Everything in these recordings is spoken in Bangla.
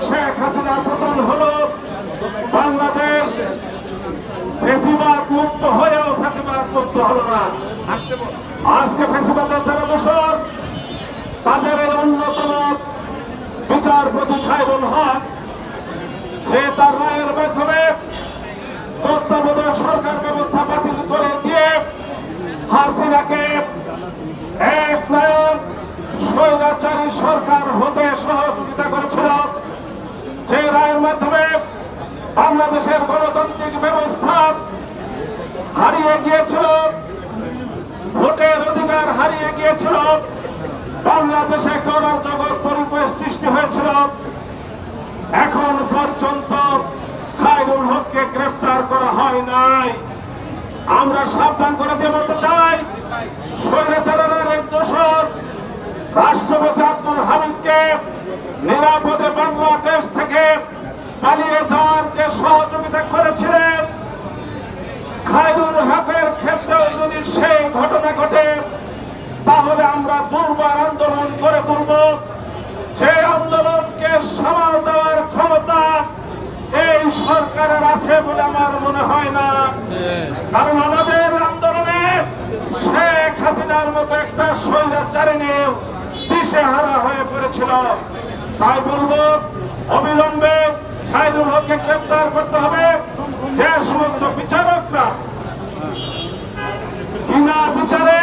শেখ হাসিনার পতন হলো, বাংলাদেশ ফেসিবাদ মুক্ত হয়েও ফেসিবাদ মুক্ত হলো না। আজকে ফেসিবাদের যারা দোষর, তাদের এই অন্যতম বিচারপতি খায়রুল হক, সে তার রায়ের মাধ্যমে তত্ত্বাবধায়ক সরকার ব্যবস্থা বাতিল করে দিয়ে হাসিনাকে এক নায়ক স্বৈরাচারী সরকার হতে সহযোগিতা করেছিল। যে রায়ের মাধ্যমে বাংলাদেশের গণতান্ত্রিক ব্যবস্থা হারিয়ে গিয়েছিল, ভোটের অধিকার হারিয়ে গিয়েছিল, বাংলাদেশে একটা অরাজকতার পরিবেশ সৃষ্টি হয়েছিল। এখন পর্যন্ত খায়রুল হককে গ্রেফতার করা হয় নাই। আমরা সাবধান করে দিয়ে বলতে চাই, স্বৈরাচারের এক দোষর রাষ্ট্রপতি আব্দুল হামিদকে নিরাপদে বাংলাদেশ থেকে পালিয়ে যাওয়ার যে সহযোগিতা করেছিলেন, খায়রুল হকের ক্ষেত্রেও যদি সেই ঘটনা ঘটে, তাহলে আমরা দুর্বার আন্দোলন করে তুলব। যে আন্দোলনকে সামাল দেওয়ার ক্ষমতা এই সরকারের আছে বলে আমার মনে হয় না। কারণ আমাদের আন্দোলনে শেখ হাসিনার মতো একটা স্বৈরাচারিণী দিশেহারা হয়ে পড়েছিল। তাই বলবো, অবিলম্বে খায়রুল হককে গ্রেফতার করতে হবে। যে সমস্ত বিচারকরা বিনা বিচারে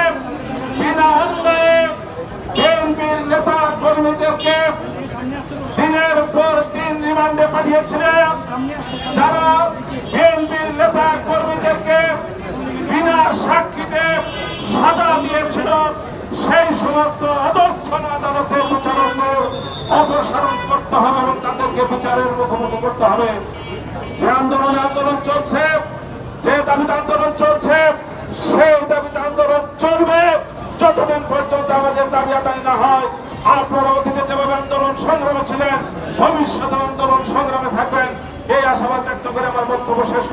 বিনা অন্যায়ে বিএনপির নেতা কর্মীদেরকে দিনের পর দিন রিমান্ডে পাঠিয়েছিলেন, যারা বিএনপির নেতা কর্মীদেরকে বিনা সাক্ষীতে সাজা দিয়েছিল, সেই সমস্ত অধস্তন আদালতের বিচারকদের অপসারণ করতে হবে এবং তাদেরকে বিচারের মুখোমুখি করতে হবে। যে আন্দোলন চলছে, যে দাবিতে আন্দোলন চলছে, সেই দাবিতে আন্দোলন চলবে যতদিন পর্যন্ত আমাদের দাবি আদায় না হয়। আপনারা অতীতে যেভাবে আন্দোলন সংগ্রামে ছিলেন, ভবিষ্যতে আন্দোলন সংগ্রামে থাকবেন, এই আশাবাদ ব্যক্ত করে আমার বক্তব্য শেষ